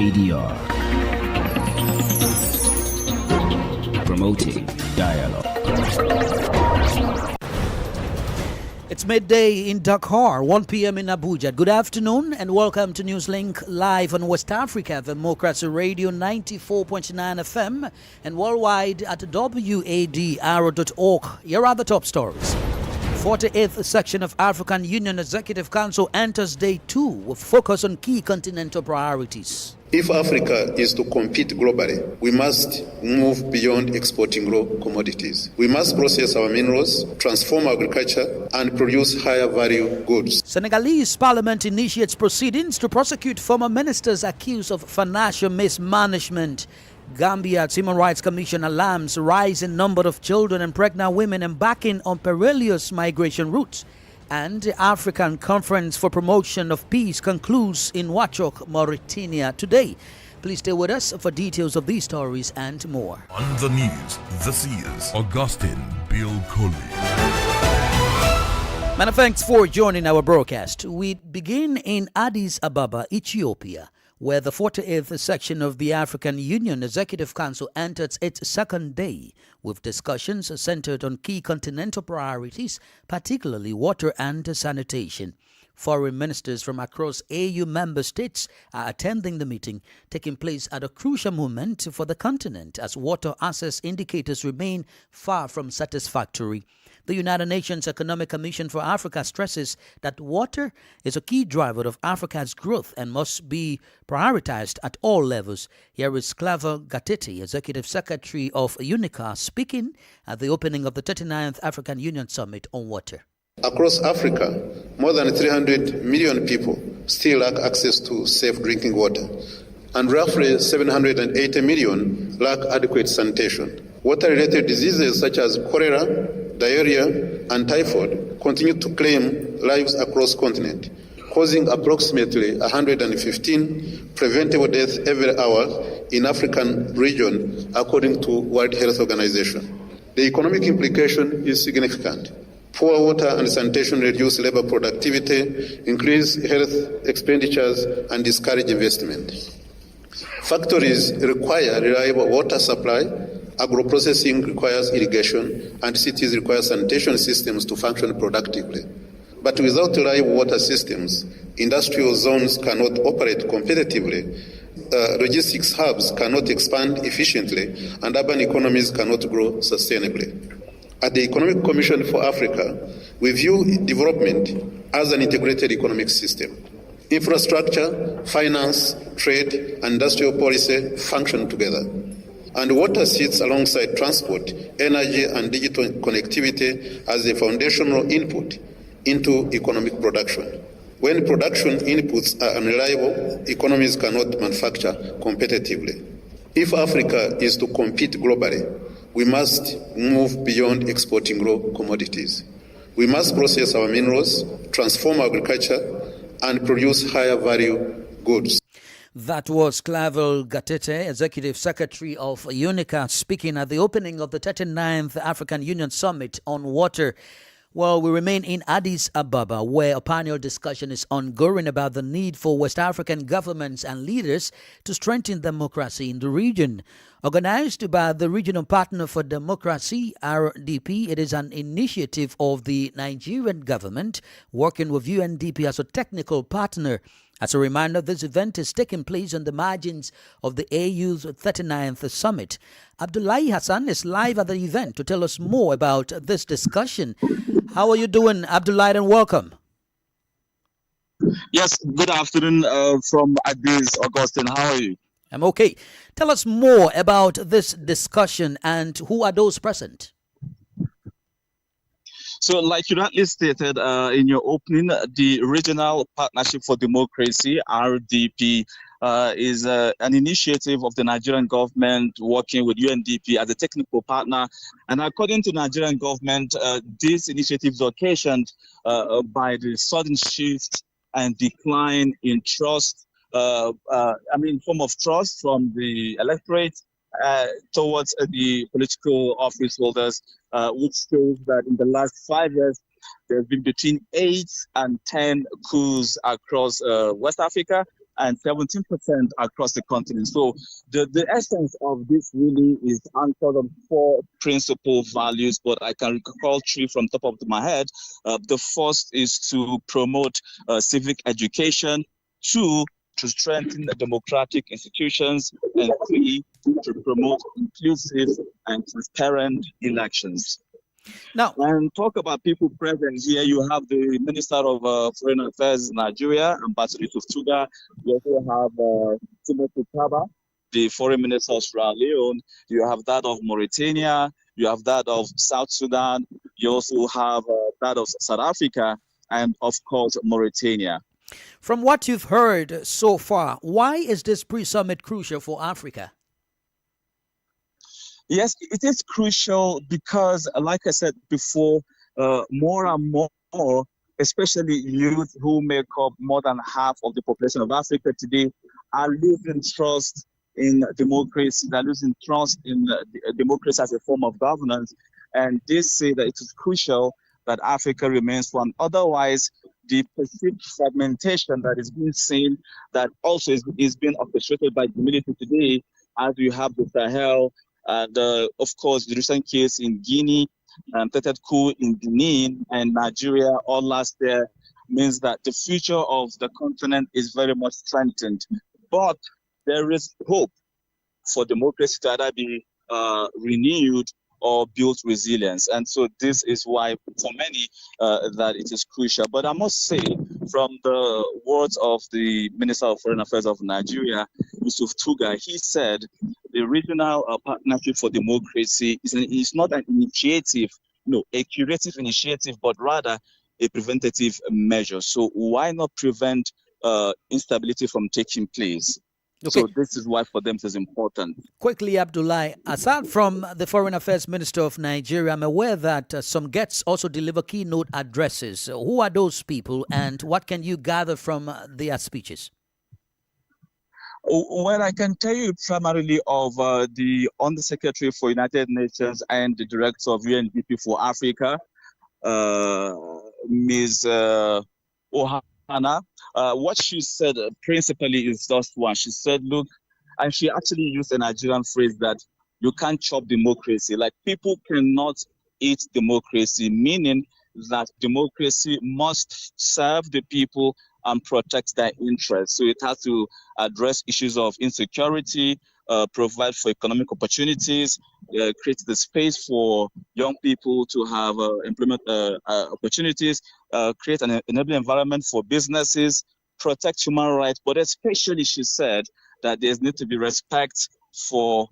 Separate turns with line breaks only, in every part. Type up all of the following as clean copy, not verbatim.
ADR. Promoting dialogue. It's midday in Dakar, 1 p.m. in Abuja. Good afternoon and welcome to Newslink live on West Africa, Democracy Radio 94.9 FM and worldwide at wadr.org. Here are the top stories. 48th section of African Union Executive Council enters day 2 with focus on key continental priorities.
If Africa is to compete globally, we must move beyond exporting raw commodities. We must process our minerals, transform agriculture, and produce higher value goods.
Senegalese parliament initiates proceedings to prosecute former ministers accused of financial mismanagement. Gambia's Human Rights Commission alarms rising number of children and pregnant women embarking on perilous migration routes. And the African Conference for Promotion of Peace concludes in Wadr, Mauritania today. Please stay with us for details of these stories and more.
On the news, this is Augustine Bill Coley.
Many thanks for joining our broadcast. We begin in Addis Ababa, Ethiopia, where the 48th section of the African Union Executive Council entered its second day with discussions centered on key continental priorities, particularly water and sanitation. Foreign ministers from across AU member states are attending the meeting, taking place at a crucial moment for the continent as water access indicators remain far from satisfactory. The United Nations Economic Commission for Africa stresses that water is a key driver of Africa's growth and must be prioritized at all levels. Here is Claver Gatete, Executive Secretary of UNICA, speaking at the opening of the 39th African Union Summit on Water.
Across Africa, more than 300 million people still lack access to safe drinking water, and roughly 780 million lack adequate sanitation. Water-related diseases such as cholera, diarrhea, and typhoid continue to claim lives across the continent, causing approximately 115 preventable deaths every hour in African region, according to World Health Organization. The economic implication is significant. Poor water and sanitation reduce labor productivity, increase health expenditures, and discourage investment. Factories require reliable water supply, agro-processing requires irrigation, and cities require sanitation systems to function productively. But without reliable water systems, industrial zones cannot operate competitively, logistics hubs cannot expand efficiently, and urban economies cannot grow sustainably. At the Economic Commission for Africa, we view development as an integrated economic system. Infrastructure, finance, trade, and industrial policy function together. And water sits alongside transport, energy, and digital connectivity as a foundational input into economic production. When production inputs are unreliable, economies cannot manufacture competitively. If Africa is to compete globally, we must move beyond exporting raw commodities. We must process our minerals, transform agriculture, and produce higher value goods.
That was Clavel Gatete, Executive Secretary of UNICA, speaking at the opening of the 39th African Union Summit on Water. Well, we remain in Addis Ababa, where a panel discussion is ongoing about the need for West African governments and leaders to strengthen democracy in the region. Organized by the Regional Partner for Democracy, RDP, it is an initiative of the Nigerian government working with UNDP as a technical partner. As a reminder, this event is taking place on the margins of the AU's 39th Summit. Abdullahi Hassan is live at the event to tell us more about this discussion. How are you doing, Abdullahi, and welcome?
Yes, good afternoon from Addis, Augustine. How are you?
I'm okay. Tell us more about this discussion and who are those present?
So, like you rightly stated in your opening, the Regional Partnership for Democracy, RDP, is an initiative of the Nigerian government working with UNDP as a technical partner. And according to Nigerian government, this initiative is occasioned by the sudden shift and decline in trust, form of trust from the electorate towards the political office holders, which shows that in the last 5 years, there have been between 8 and 10 coups across West Africa. and 17% across the continent. So the essence of this really is anchored on four principal values, but I can recall three from top of my head. The first is to promote civic education, two, to strengthen the democratic institutions, and three, to promote inclusive and transparent elections.
Now,
and talk about people present here. You have the Minister of Foreign Affairs Nigeria, Ambassador Yusuf Tuga. You also have Timothy Kaba, the Foreign Minister of Sierra Leone. You have that of Mauritania. You have that of South Sudan. You also have that of South Africa, and of course Mauritania.
From what you've heard so far, why is this pre-summit crucial for Africa?
Yes, it is crucial because, like I said before, more and more, especially youth who make up more than half of the population of Africa today, are losing trust in democracy. They're losing trust in democracy as a form of governance. And they say that it is crucial that Africa remains one. Otherwise, the perceived fragmentation that is being seen, that also is being orchestrated by the military today, as we have the Sahel, and of course, the recent case in Guinea, third coup in Benin and Nigeria all last year, means that the future of the continent is very much strengthened. But there is hope for democracy to either be renewed or build resilience. And so this is why, for many, that it is crucial. But I must say, from the words of the Minister of Foreign Affairs of Nigeria, Yusuf Tuga, he said the Regional Partnership for Democracy is not an initiative, a curative initiative, but rather a preventative measure. So why not prevent instability from taking place? Okay. So this is why for them it is important.
Quickly, Abdullahi, aside from the Foreign Affairs Minister of Nigeria, I'm aware that some guests also deliver keynote addresses. Who are those people, and what can you gather from their speeches?
Well, I can tell you primarily of the Undersecretary for United Nations and the Director of UNDP for Africa, Ms. Ohana. What she said principally is just one. She said, look, and she actually used a Nigerian phrase that you can't chop democracy. Like, people cannot eat democracy, meaning that democracy must serve the people and protect their interests. So it has to address issues of insecurity, provide for economic opportunities, create the space for young people to have employment opportunities, create an enabling environment for businesses, protect human rights, but especially she said that there needs to be respect for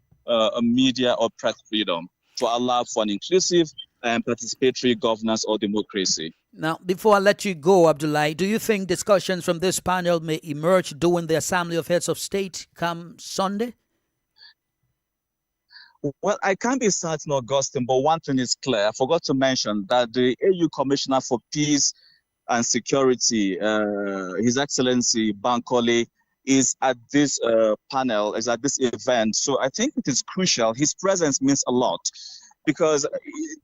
media or press freedom to allow for an inclusive and participatory governance or democracy.
Now, before I let you go, Abdullahi, do you think discussions from this panel may emerge during the Assembly of Heads of State come Sunday?
Well, I can't be certain, Augustine, but one thing is clear. I forgot to mention that the AU Commissioner for Peace and Security, His Excellency Bankole, is at this panel, is at this event. So I think it is crucial. His presence means a lot, because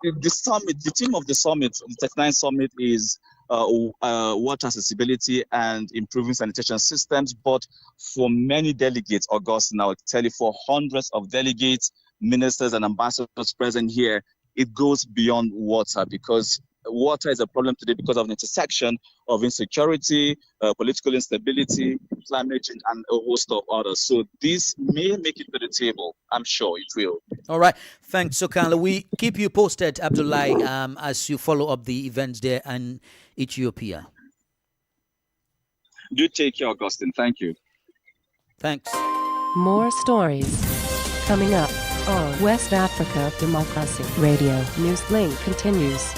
the summit, the theme of the summit, the 39th summit, is water accessibility and improving sanitation systems. But for many delegates, Augustine, I will tell you, for hundreds of delegates, ministers and ambassadors present here, it goes beyond water, because water is a problem today because of the intersection of insecurity, political instability, climate change, and a host of others. So this may make it to the table. I'm sure it will.
All right. Thanks, Sokala. We keep you posted, Abdullahi, as you follow up the events there in Ethiopia.
Do take care, Augustine. Thank you.
Thanks.
More stories coming up on West Africa Democracy Radio. Newslink continues.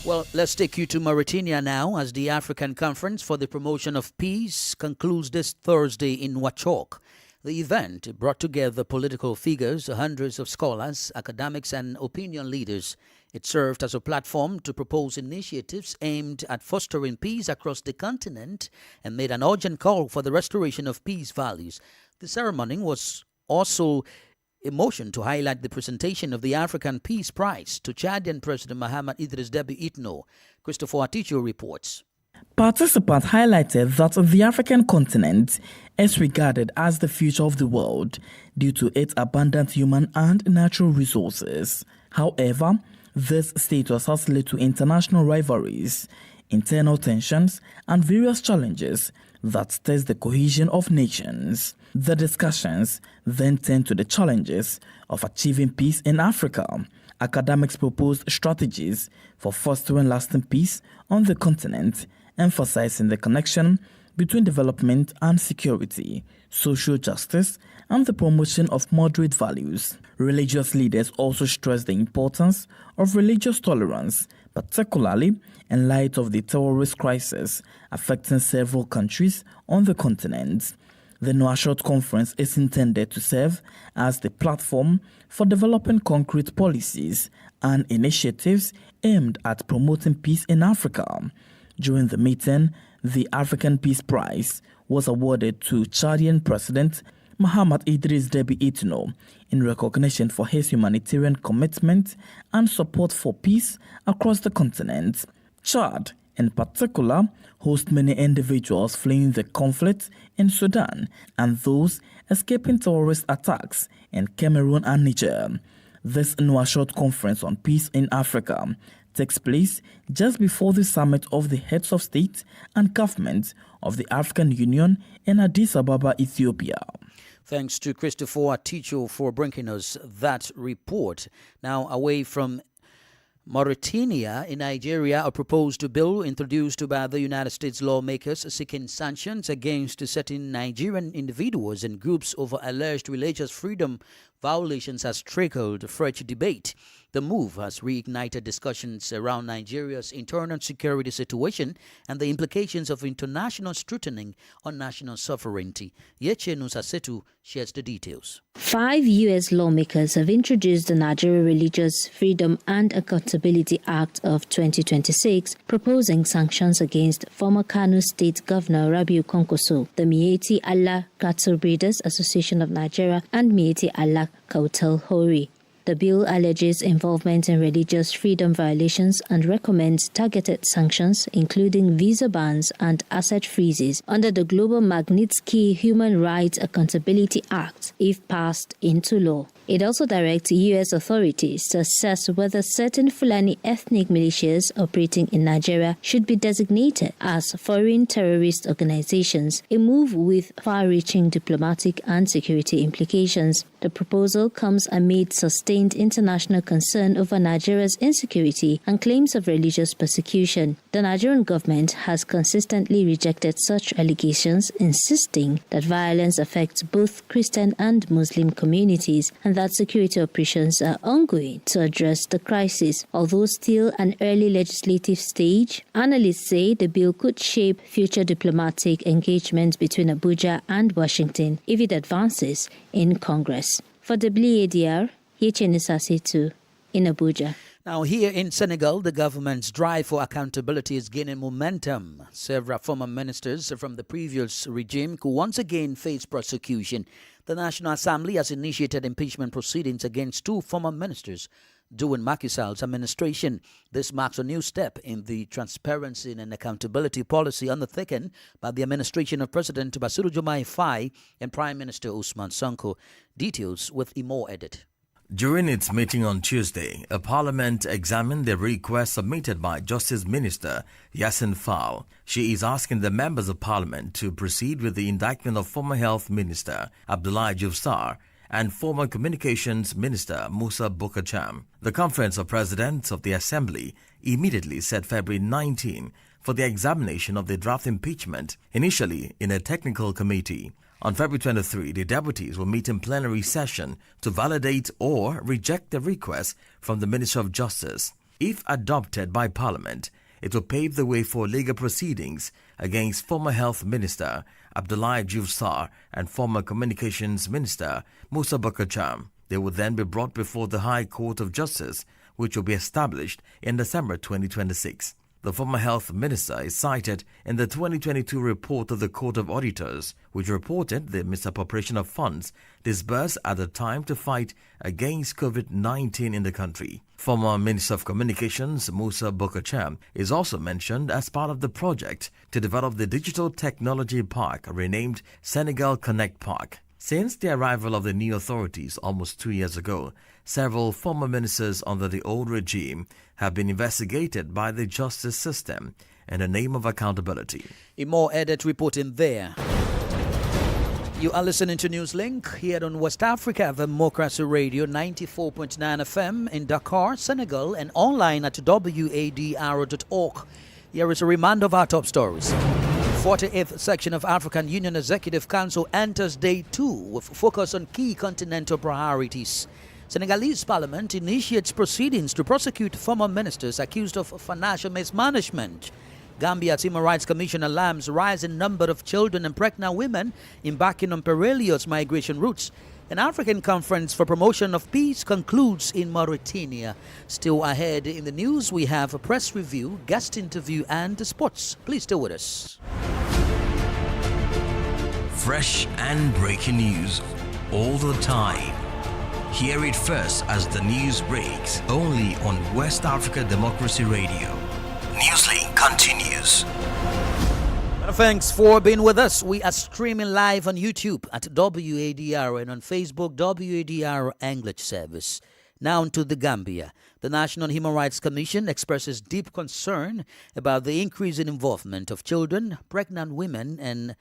Well, let's take you to Mauritania now, as the African Conference for the Promotion of Peace concludes this Thursday in Wachok. The event brought together political figures, hundreds of scholars, academics, and opinion leaders. It served as a platform to propose initiatives aimed at fostering peace across the continent and made an urgent call for the restoration of peace values. The ceremony was also a motion to highlight the presentation of the African Peace Prize to Chadian President Mahamat Idris Deby Itno. Christopher Aticho reports.
Participants highlighted that the African continent is regarded as the future of the world due to its abundant human and natural resources. However, this status has led to international rivalries, internal tensions, and various challenges that test the cohesion of nations. The discussions then turned to the challenges of achieving peace in Africa. Academics proposed strategies for fostering lasting peace on the continent, emphasizing the connection between development and security, social justice, and the promotion of moderate values. Religious leaders also stressed the importance of religious tolerance, particularly in light of the terrorist crisis affecting several countries on the continent. The Nouakchott Conference is intended to serve as the platform for developing concrete policies and initiatives aimed at promoting peace in Africa. During the meeting, the African Peace Prize was awarded to Chadian President Mahamat Idris Deby Itno in recognition for his humanitarian commitment and support for peace across the continent. Chad, in particular, hosts many individuals fleeing the conflict in Sudan and those escaping terrorist attacks in Cameroon and Niger. This Nouakchott Conference on Peace in Africa takes place just before the summit of the heads of state and government of the African Union in Addis Ababa, Ethiopia.
Thanks to Christopher Aticho for bringing us that report. Now, away from Mauritania, in Nigeria, a proposed bill introduced by the United States lawmakers seeking sanctions against certain Nigerian individuals and groups over alleged religious freedom violations has triggered fresh debate. The move has reignited discussions around Nigeria's internal security situation and the implications of international scrutiny on national sovereignty. Yeche Nusasetu shares the details.
5 U.S. lawmakers have introduced the Nigeria Religious Freedom and Accountability Act of 2026, proposing sanctions against former Kano State Governor Rabiu Kwankwaso, the Miyetti Allah Cattle Breeders Association of Nigeria, and Miyetti Allah Kautal Hori. The bill alleges involvement in religious freedom violations and recommends targeted sanctions, including visa bans and asset freezes, under the Global Magnitsky Human Rights Accountability Act, if passed into law. It also directs U.S. authorities to assess whether certain Fulani ethnic militias operating in Nigeria should be designated as foreign terrorist organizations, a move with far-reaching diplomatic and security implications. The proposal comes amid sustained international concern over Nigeria's insecurity and claims of religious persecution. The Nigerian government has consistently rejected such allegations, insisting that violence affects both Christian and Muslim communities and that security operations are ongoing to address the crisis. Although still an early legislative stage, analysts say the bill could shape future diplomatic engagement between Abuja and Washington if it advances in Congress. For WADR, Yeche Nusasetu in Abuja.
Now, here in Senegal, the government's drive for accountability is gaining momentum. Several former ministers from the previous regime could once again face prosecution. The National Assembly has initiated impeachment proceedings against 2 former ministers during Macky Sall's administration. This marks a new step in the transparency and accountability policy undertaken by the administration of President Bassirou Diomaye Faye and Prime Minister Ousmane Sonko. Details with Imo Edit.
During its meeting on Tuesday, a parliament examined the request submitted by Justice Minister Yassine Fall. She is asking the members of parliament to proceed with the indictment of former Health Minister Abdoulaye Diouf Sarr and former Communications Minister Moussa Bocar Thiam. The Conference of Presidents of the Assembly immediately set February 19 for the examination of the draft impeachment, initially in a technical committee. On February 23, the deputies will meet in plenary session to validate or reject the request from the Minister of Justice. If adopted by Parliament, it will pave the way for legal proceedings against former Health Minister Abdoulaye Diouf Sarr and former Communications Minister Moussa Bocar Thiam. They will then be brought before the High Court of Justice, which will be established in December 2026. The former health minister is cited in the 2022 report of the Court of Auditors, which reported the misappropriation of funds disbursed at the time to fight against COVID-19 in the country. Former Minister of Communications Musa Bokacha is also mentioned as part of the project to develop the digital technology park renamed Senegal Connect Park. Since the arrival of the new authorities almost 2 years ago, several former ministers under the old regime have been investigated by the justice system in the name of accountability.
A more edit reporting there. You are listening to Newslink here on West Africa Democracy Radio 94.9 FM in Dakar, Senegal, and online at wadr.org. Here is a reminder of our top stories. 48th section of African Union Executive Council enters day 2 with focus on key continental priorities. Senegalese Parliament initiates proceedings to prosecute former ministers accused of financial mismanagement. Gambia's Human Rights Commission alarms rising number of children and pregnant women embarking on perilous migration routes. An African Conference for Promotion of Peace concludes in Mauritania. Still ahead in the news, we have a press review, guest interview, and sports. Please stay with us.
Fresh and breaking news all the time. Hear it first as the news breaks, only on West Africa Democracy Radio. Newslink continues.
Thanks for being with us. We are streaming live on YouTube at WADR and on Facebook, WADR English Service. Now to the Gambia. The National Human Rights Commission expresses deep concern about the increasing involvement of children, pregnant women, and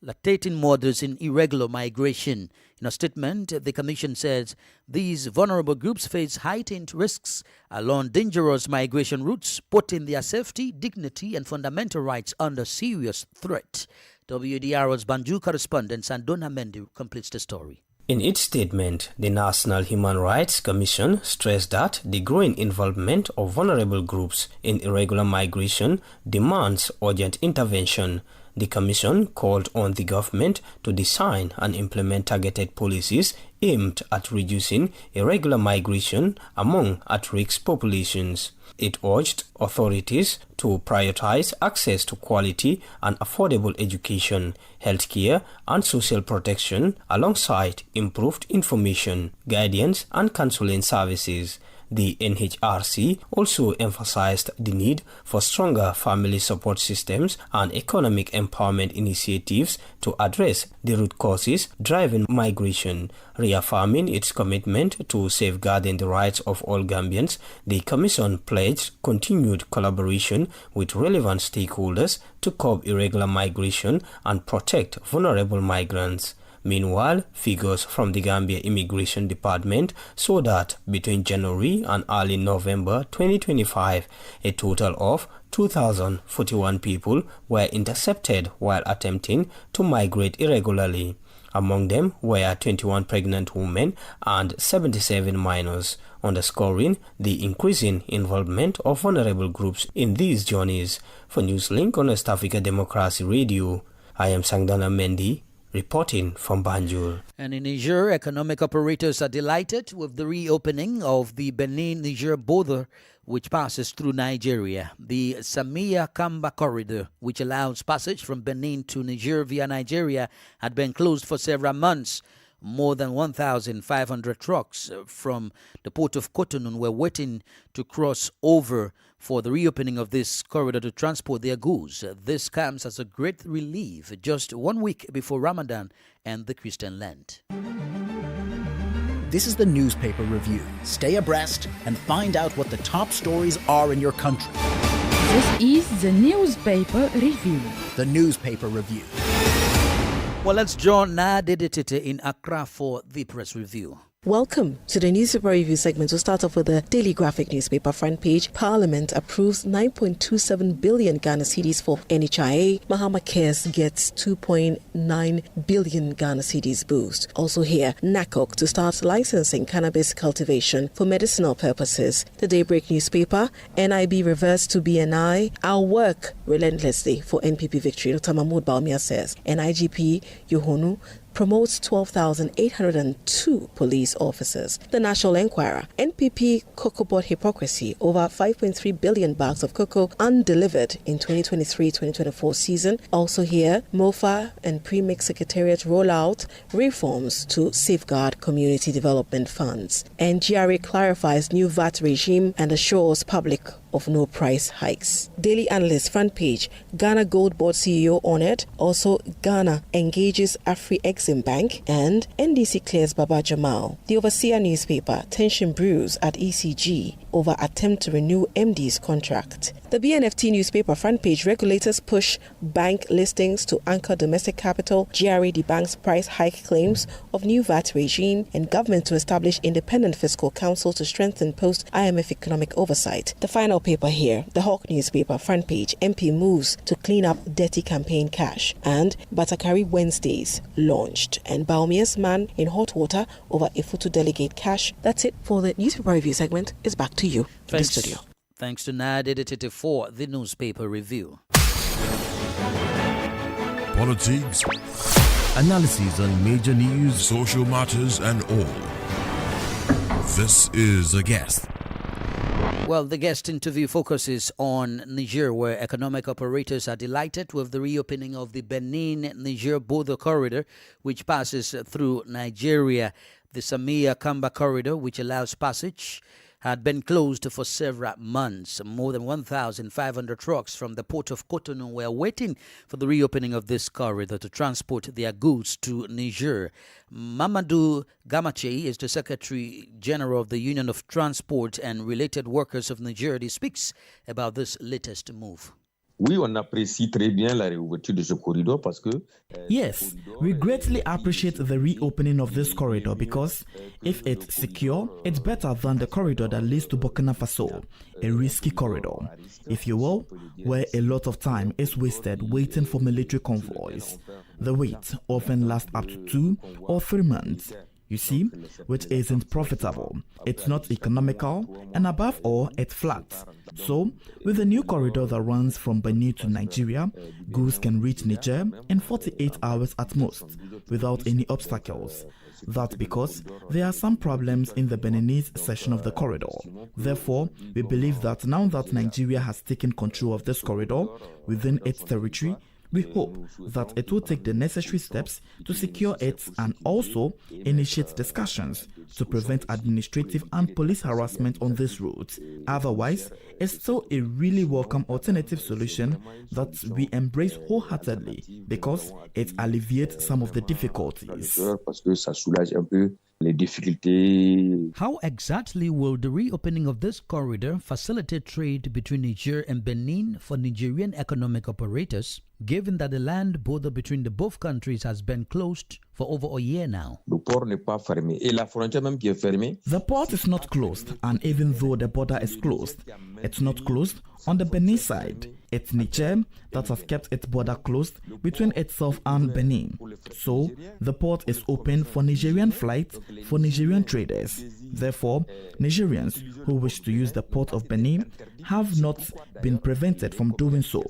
lactating mothers in irregular migration. In a statement, the Commission says these vulnerable groups face heightened risks along dangerous migration routes, putting their safety, dignity, and fundamental rights under serious threat. WDR's Banjul correspondent Sandona Mendy completes the story.
In its statement, the National Human Rights Commission stressed that the growing involvement of vulnerable groups in irregular migration demands urgent intervention. The Commission called on the government to design and implement targeted policies aimed at reducing irregular migration among at-risk populations. It urged authorities to prioritize access to quality and affordable education, healthcare, and social protection alongside improved information, guidance, and counseling services. The NHRC also emphasized the need for stronger family support systems and economic empowerment initiatives to address the root causes driving migration. Reaffirming its commitment to safeguarding the rights of all Gambians, the Commission pledged continued collaboration with relevant stakeholders to curb irregular migration and protect vulnerable migrants. Meanwhile, figures from the Gambia Immigration Department show that between January and early November 2025, a total of 2,041 people were intercepted while attempting to migrate irregularly. Among them were 21 pregnant women and 77 minors, underscoring the increasing involvement of vulnerable groups in these journeys. For Newslink on West Africa Democracy Radio, I am Sangdana Mendy, reporting from Banjul.
And in Niger, economic operators are delighted with the reopening of the Benin-Niger border, which passes through Nigeria. The Samia-Kamba corridor, which allows passage from Benin to Niger via Nigeria, had been closed for several months. More than 1,500 trucks from the port of Cotonou were waiting to cross over for the reopening of this corridor to transport their goods. This comes as a great relief just 1 week before Ramadan and the Christian Lent.
This is the newspaper review. Stay abreast and find out what the top stories are in your country.
This is the newspaper review.
The newspaper review.
Well, let's join Nadi Tete in Accra for the press review.
Welcome to the newspaper review segment. We'll start off with the Daily Graphic newspaper front page. Parliament approves 9.27 billion Ghana cedis for NHIA. Mahama Cares gets 2.9 billion Ghana cedis boost. Also here, NACOC to start licensing cannabis cultivation for medicinal purposes. The Daybreak newspaper, NIB reverts to BNI. I'll work relentlessly for NPP victory, Dr. Mahmoud Baumia says. NIGP Yohonu promotes 12,802 police officers. The National Enquirer, NPP cocoa board hypocrisy, over 5.3 billion bags of cocoa undelivered in 2023-2024 season. Also here, MOFA and Premix Secretariat roll out reforms to safeguard community development funds. And GRA clarifies new VAT regime and assures public of no price hikes. Daily Analyst front page, Ghana Gold Board CEO honored. Also, Ghana engages Afri-Exim Bank, and NDC clears Baba Jamal. The Overseer newspaper, tension brews at ECG over attempt to renew MD's contract. The BNFT newspaper front page, regulators push bank listings to anchor domestic capital. GRA debunks price hike claims of new VAT regime, and government to establish independent fiscal council to strengthen post-IMF economic oversight. The final paper here, the Hawk newspaper front page, MP moves to clean up dirty campaign cash, and Batakari Wednesdays launched, and Baumia's man in hot water over Ifutu delegate cash. That's it for the newspaper review segment. It's back to you in the studio.
Thanks to Nad, edited for the newspaper review.
Politics,
Analysis on major news,
social matters, and all. This is A Guest.
Well, the guest interview focuses on Niger, where economic operators are delighted with the reopening of the Benin-Niger-Border corridor, which passes through Nigeria. The Samia-Kamba corridor, which allows passage, had been closed for several months. More than 1,500 trucks from the port of Cotonou were waiting for the reopening of this corridor to transport their goods to Niger. Mamadou Gamache is the Secretary General of the Union of Transport and Related Workers of Niger. He speaks about this latest move.
Oui, on apprécie très bien la réouverture de ce corridor parce que...
Yes, we greatly appreciate the reopening of this corridor because if it's secure, it's better than the corridor that leads to Burkina Faso, a risky corridor, if you will, where a lot of time is wasted waiting for military convoys. The wait often lasts up to 2 or 3 months. You see, which isn't profitable, it's not economical, and above all, it's flat. So, with a new corridor that runs from Benin to Nigeria, goods can reach Niger in 48 hours at most, without any obstacles. That's because there are some problems in the Beninese section of the corridor. Therefore, we believe that now that Nigeria has taken control of this corridor within its territory, we hope that it will take the necessary steps to secure it and also initiate discussions to prevent administrative and police harassment on this route. Otherwise, it's still a really welcome alternative solution that we embrace wholeheartedly because it alleviates some of the difficulties.
How exactly will the reopening of this corridor facilitate trade between Niger and Benin for Nigerian economic operators, given that the land border between the both countries has been closed for over a year now?
The
port is not closed, and even though the border is closed, it's not closed on the Benin side. It's Niger that has kept its border closed between itself and Benin. So, the port is open for Nigerian flights for Nigerian traders. Therefore, Nigerians who wish to use the port of Benin have not been prevented from doing so.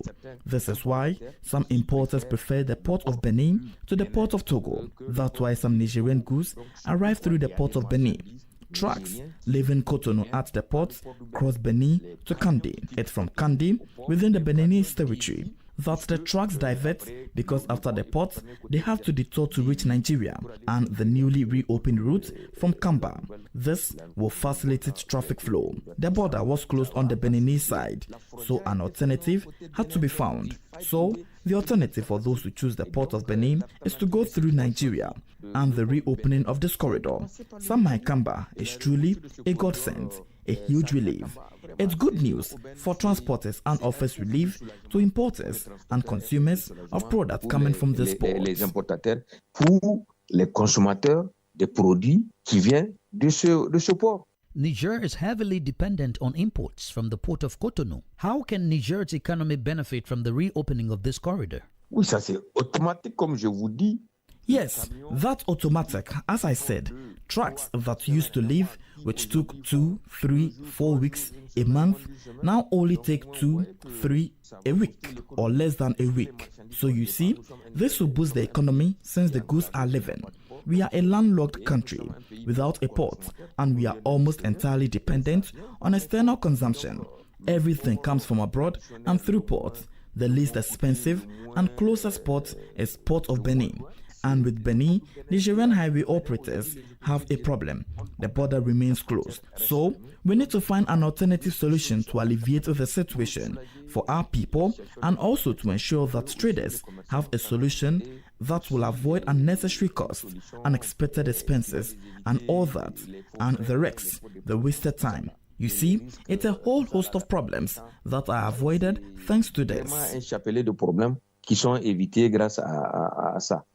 This is why some importers prefer the port of Benin to the port of Togo. That's why some Nigerian goods arrive through the port of Benin. Trucks leaving Cotonou at the port cross Benin to Kandi. It's from Kandi, within the Beninese territory, that the trucks divert because after the port, they have to detour to reach Nigeria and the newly reopened route from Kamba. This will facilitate traffic flow. The border was closed on the Beninese side, so an alternative had to be found. So, the alternative for those who choose the port of Benin is to go through Nigeria, and the reopening of this corridor, Samai Kamba, is truly a godsend, a huge relief. It's good news for transporters and offers relief to importers and consumers of products coming from this port.
Les importateurs pour les consommateurs des produits qui viennent de ce port.
Niger is heavily dependent on imports from the port of Cotonou. How can Niger's economy benefit from the reopening of this corridor?
Oui, ça c'est automatique, comme je vous dis.
Yes, that's automatic. As I said, trucks that used to leave which took 2, 3, 4 weeks, a month, now only take 2, 3, a week, or less than a week. So you see, this will boost the economy since the goods are leaving. We are a landlocked country without a port, and we are almost entirely dependent on external consumption. Everything comes from abroad and through ports. The least expensive and closest port is Port of Benin. And with Benin, Nigerian highway operators have a problem. The border remains closed. So, we need to find an alternative solution to alleviate the situation for our people and also to ensure that traders have a solution that will avoid unnecessary costs, unexpected expenses, and all that, and the risks, the wasted time. You see, it's a whole host of problems that are avoided thanks to this.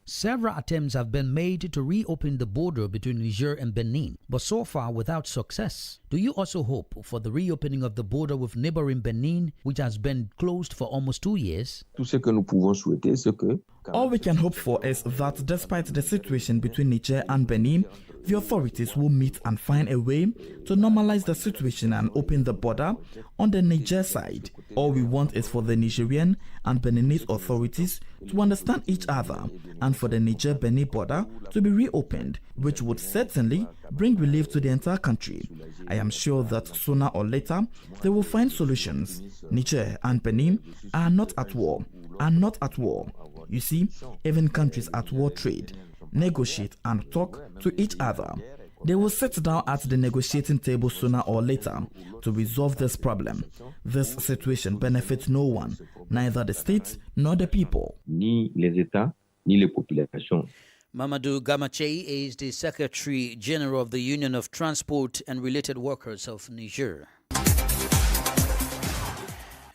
Several attempts have been made to reopen the border between Niger and Benin, but so far without success. Do you also hope for the reopening of the border with neighboring Benin, which has been closed for almost 2 years?
All we can hope for is that despite the situation between Niger and Benin, the authorities will meet and find a way to normalize the situation and open the border on the Niger side. All we want is for the Nigerian and Beninese authorities to understand each other and for the Niger-Benin border to be reopened, which would certainly bring relief to the entire country. I am sure that sooner or later they will find solutions. Niger and Benin are not at war. You see, even countries at war trade, negotiate and talk to each other. They will sit down at the negotiating table sooner or later to resolve this problem. This situation benefits no one, neither the state nor the people.
Ni les États, ni les populations.
Mamadou Gamache is the Secretary General of the Union of Transport and Related Workers of Niger.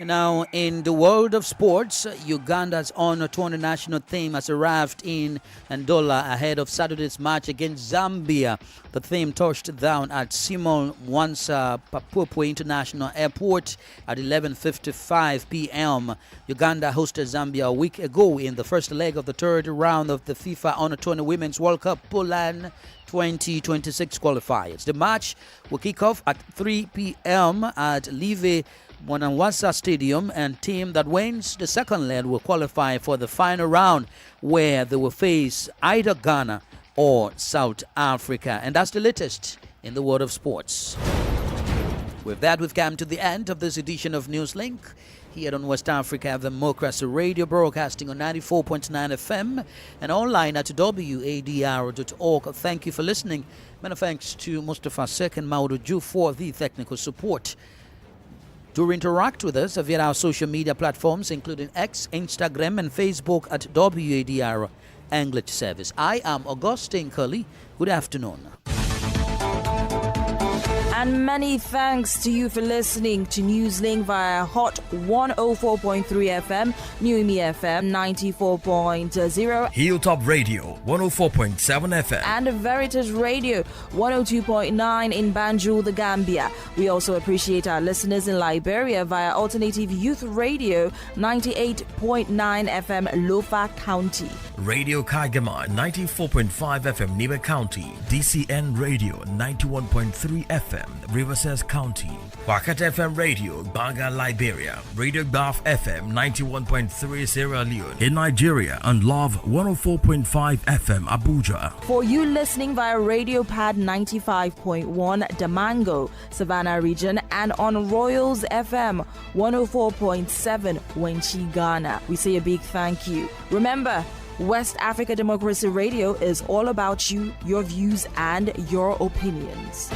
Now, in the world of sports, Uganda's under-20 national team has arrived in Ndola ahead of Saturday's match against Zambia. The team touched down at Simon Mwansa Papupwe International Airport at 11:55 p.m. Uganda hosted Zambia a week ago in the first leg of the third round of the FIFA Under-20 Women's World Cup Poland 2026 qualifiers. The match will kick off at 3 p.m. at Live Mwanawasa Stadium, and team that wins the second leg will qualify for the final round, where they will face either Ghana or South Africa. And that's the latest in the world of sports. With that, we've come to the end of this edition of Newslink here on West Africa Democracy Radio, broadcasting on 94.9 FM and online at wadr.org. Thank you for listening. Many thanks to Mustafa Sek and Maudu Ju for the technical support. To interact with us via our social media platforms, including X, Instagram, and Facebook at WADR English Service. I am Augustine Curley. Good afternoon.
And many thanks to you for listening to Newslink via Hot 104.3 FM, New Me FM 94.0,
Hilltop Radio 104.7 FM,
and Veritas Radio 102.9 in Banjul, the Gambia. We also appreciate our listeners in Liberia via Alternative Youth Radio 98.9 FM, Lofa County,
Radio Kagama 94.5 FM, Nibe County, DCN Radio 91.3 FM, Riverside County, Wakat FM Radio, Banga, Liberia, Radio Baf FM 91.3 Sierra Leone in Nigeria, and Love 104.5 FM Abuja.
For you listening via Radio Pad 95.1 Damango, Savannah region, and on Royals FM 104.7 Wenchi, Ghana, we say a big thank you. Remember, West Africa Democracy Radio is all about you, your views, and your opinions.